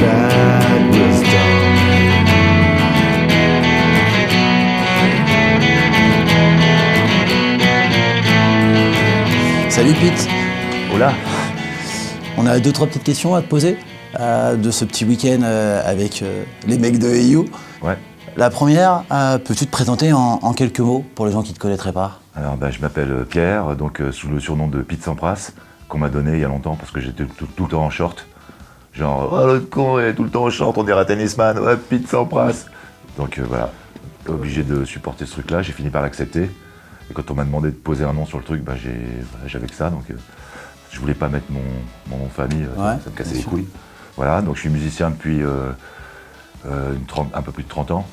that was done. Salut Pete. Hola. On a 2-3 petites questions à te poser de ce petit week-end avec les mecs de EU. Ouais. La première, peux-tu te présenter en quelques mots pour les gens qui ne te connaîtraient pas? Alors je m'appelle Pierre, donc sous le surnom de Pete Sampras, qu'on m'a donné il y a longtemps parce que j'étais tout le temps en short. Genre, oh l'autre con est tout le temps en short, on dirait tennisman, ouais, Pete Sampras. Donc voilà, obligé de supporter ce truc-là, j'ai fini par l'accepter. Et quand on m'a demandé de poser un nom sur le truc, j'avais que ça, donc je voulais pas mettre mon nom de famille, Ouais, ça me cassait bien les sûr. couilles. Voilà, donc je suis musicien depuis un peu plus de 30 ans.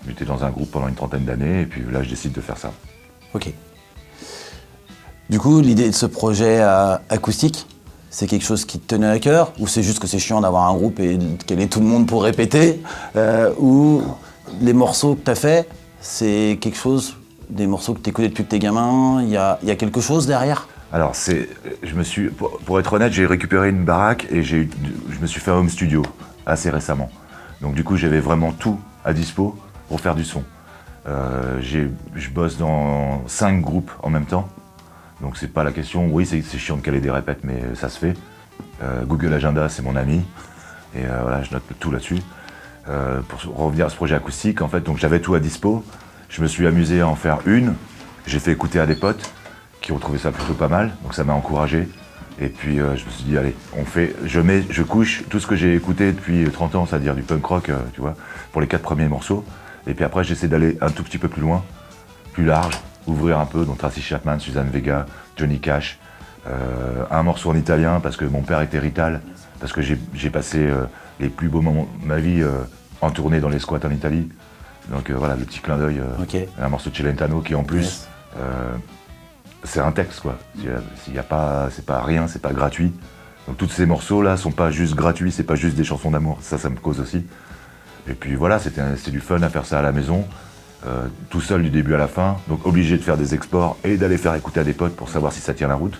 J'étais dans un groupe pendant une trentaine d'années, et puis là je décide de faire ça. Ok. Du coup, l'idée de ce projet acoustique, c'est quelque chose qui te tenait à cœur, ou c'est juste que c'est chiant d'avoir un groupe et qu'elle ait tout le monde pour répéter, ou les morceaux que tu as faits, c'est quelque chose, des morceaux que tu écoutes depuis que t'es gamin, il y a quelque chose derrière? Alors pour être honnête, j'ai récupéré une baraque et je me suis fait un home studio assez récemment. Donc du coup, j'avais vraiment tout à dispo pour faire du son. Je bosse dans 5 groupes en même temps. Donc c'est pas la question, oui c'est chiant de caler des répètes, mais ça se fait. Google Agenda, c'est mon ami. Et voilà, je note tout là-dessus. Pour revenir à ce projet acoustique, en fait, donc j'avais tout à dispo. Je me suis amusé à en faire une. J'ai fait écouter à des potes qui ont trouvé ça plutôt pas mal, donc ça m'a encouragé. Et puis je me suis dit, allez, je couche tout ce que j'ai écouté depuis 30 ans, c'est-à-dire du punk rock, tu vois, pour les 4 premiers morceaux. Et puis après, j'essaie d'aller un tout petit peu plus loin, plus large, ouvrir un peu, donc Tracy Chapman, Suzanne Vega, Johnny Cash. Un morceau en italien, parce que mon père était rital, parce que j'ai passé les plus beaux moments de ma vie en tournée dans les squats en Italie. Donc voilà, le petit clin d'œil, Ok. un morceau de Celentano qui en plus, Yes. c'est un texte quoi. C'est pas rien, c'est pas gratuit. Donc tous ces morceaux là sont pas juste gratuits, c'est pas juste des chansons d'amour, ça me cause aussi. Et puis voilà, c'était du fun à faire ça à la maison, tout seul du début à la fin, donc obligé de faire des exports et d'aller faire écouter à des potes pour savoir si ça tient la route.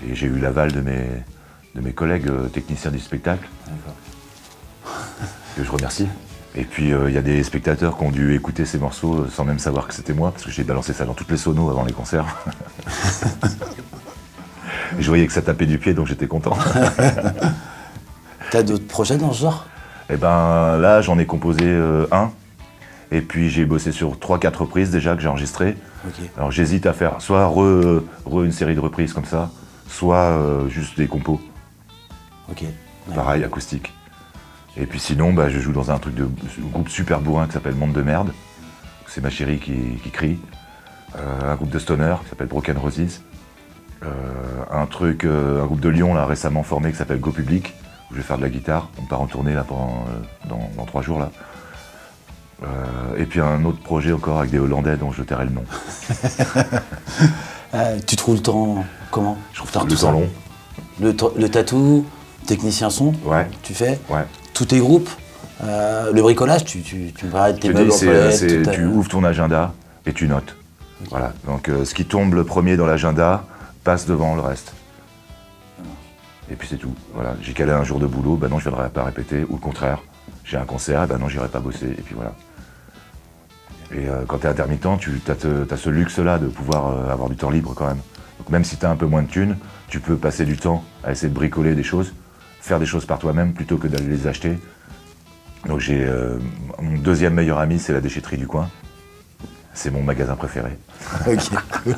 Et j'ai eu l'aval de mes collègues techniciens du spectacle, que je remercie. Et puis il y a des spectateurs qui ont dû écouter ces morceaux sans même savoir que c'était moi, parce que j'ai balancé ça dans toutes les sonos avant les concerts. Et je voyais que ça tapait du pied, donc j'étais content. T'as d'autres projets dans ce genre? Et ben là, j'en ai composé un. Et puis j'ai bossé sur 3-4 reprises déjà que j'ai enregistrées. Ok. Alors j'hésite à faire soit une série de reprises comme ça, soit juste des compos, Ok. pareil, acoustiques. Et puis sinon, je joue dans un groupe super bourrin qui s'appelle Monde de Merde. C'est ma chérie qui crie. Un groupe de stoner qui s'appelle Broken Roses. Un groupe de Lyon là, récemment formé qui s'appelle Go Public, où je vais faire de la guitare. On part en tournée là dans 3 jours là. Et puis un autre projet encore avec des Hollandais dont je tairai le nom. Tu trouves le temps comment? Je trouve Faire le tout temps ça. long. Le tatou, technicien son, Ouais. tu fais Ouais. tous tes groupes, le bricolage, tu me parlais de tes Je te meubles dis, en toilette, tout tu ouvres ton agenda et tu notes. Voilà. Donc ce qui tombe le premier dans l'agenda passe devant le reste. Et puis c'est tout. Voilà. J'ai calé un jour de boulot, non je viendrai pas répéter, ou le contraire. J'ai un concert, non j'irai pas bosser, et puis voilà. Et quand t'es intermittent, t'as ce luxe-là de pouvoir avoir du temps libre quand même. Donc même si t'as un peu moins de thunes, tu peux passer du temps à essayer de bricoler des choses, faire des choses par toi-même plutôt que d'aller les acheter. Donc j'ai mon deuxième meilleur ami, c'est la déchetterie du coin. C'est mon magasin préféré. Ok, cool.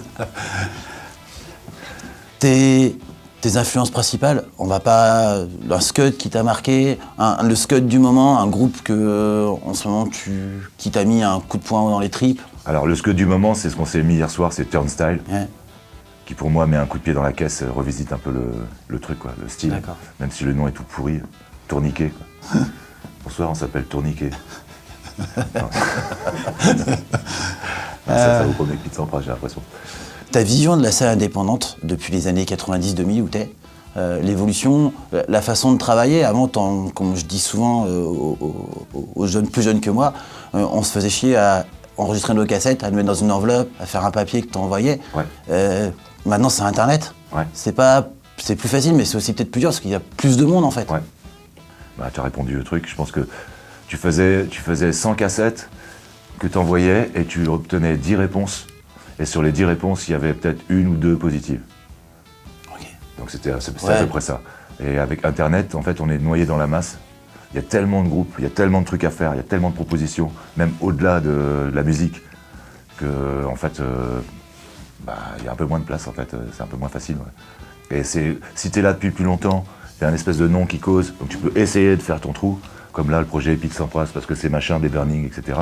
Tes influences principales, on va pas... Un scud qui t'a marqué, le scud du moment, un groupe que, en ce moment, qui t'a mis un coup de poing dans les tripes. Alors le scud du moment, c'est ce qu'on s'est mis hier soir, c'est Turnstile, Ouais. qui pour moi met un coup de pied dans la caisse, revisite un peu le truc, quoi, le style. D'accord. Même si le nom est tout pourri, Tourniquet. Quoi. Bonsoir, on s'appelle Tourniquet. Ça vous promet Pete Sampras, j'ai l'impression. Ta vision de la scène indépendante depuis les années 90-2000 où t'es, l'évolution, la façon de travailler, avant, comme je dis souvent aux jeunes plus jeunes que moi, on se faisait chier à enregistrer nos cassettes, à le mettre dans une enveloppe, à faire un papier que t'envoyais. Ouais. Maintenant, c'est Internet. Ouais. C'est plus facile, mais c'est aussi peut-être plus dur parce qu'il y a plus de monde en fait. Ouais. Bah, tu as répondu au truc. Je pense que tu faisais 100 cassettes que tu envoyais et tu obtenais 10 réponses. Et sur les 10 réponses, il y avait peut-être 1 ou 2 positives. Ok. Donc c'était à Ouais. peu près ça. Et avec Internet, en fait, on est noyé dans la masse. Il y a tellement de groupes, il y a tellement de trucs à faire, il y a tellement de propositions, même au-delà de la musique, que en fait, il y a un peu moins de place, en fait, c'est un peu moins facile. Ouais. Et si tu es là depuis plus longtemps, il y a un espèce de nom qui cause, donc tu peux essayer de faire ton trou, comme là le projet Epic sans Phrase, parce que c'est machin, des burning, etc.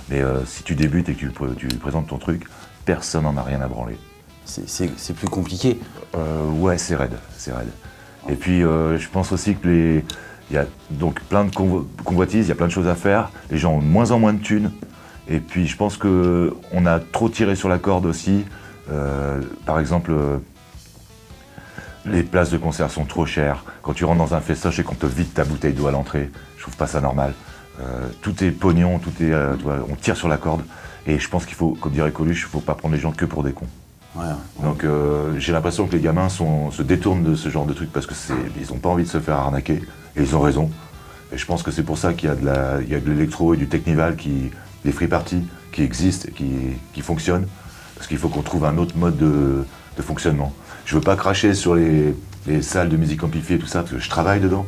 Mais si tu débutes et que tu présentes ton truc, personne n'en a rien à branler. C'est plus compliqué. Ouais, c'est raide, c'est raide. Et puis je pense aussi que il y a donc plein de convoitises, il y a plein de choses à faire, les gens ont de moins en moins de thunes, et puis je pense qu'on a trop tiré sur la corde aussi. Par exemple, les places de concert sont trop chères. Quand tu rentres dans un festoche et qu'on te vide ta bouteille d'eau à l'entrée, je trouve pas ça normal. Tout est pognon, tout est, on tire sur la corde, et je pense qu'il faut, comme dirait Coluche, il faut pas prendre les gens que pour des cons. Ouais. Donc j'ai l'impression que les gamins se détournent de ce genre de trucs parce qu'ils n'ont pas envie de se faire arnaquer, et ils ont raison. Et je pense que c'est pour ça qu'il y a de l'électro et du technival, des free parties qui existent et qui fonctionnent, parce qu'il faut qu'on trouve un autre mode de fonctionnement. Je veux pas cracher sur les salles de musique amplifiée et tout ça, parce que je travaille dedans,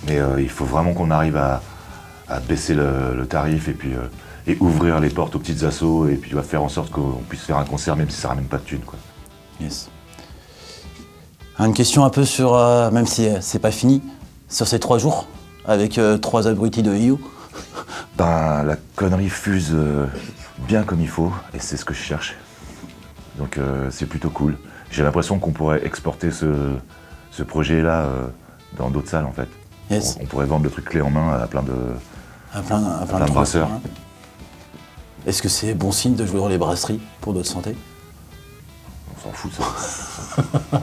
mais il faut vraiment qu'on arrive à baisser le tarif et puis et ouvrir les portes aux petites assos, et puis faire en sorte qu'on puisse faire un concert même si ça ramène pas de thunes, quoi. Yes. Une question un peu sur, même si c'est pas fini, sur ces 3 jours, avec 3 abrutis de You. Ben, la connerie fuse bien comme il faut, et c'est ce que je cherche. Donc c'est plutôt cool. J'ai l'impression qu'on pourrait exporter ce projet-là dans d'autres salles, en fait. Yes. On pourrait vendre le truc clé en main à plein de plein de brasseurs. hein. Est-ce que c'est bon signe de jouer dans les brasseries pour notre santé? On s'en fout de ça.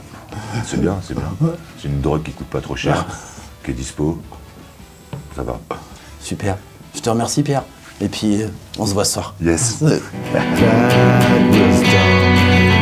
C'est bien, c'est bien. C'est une drogue qui coûte pas trop cher, qui est dispo. Ça va. Super. Je te remercie, Pierre. Et puis, on se voit ce soir. Yes. That was dumb.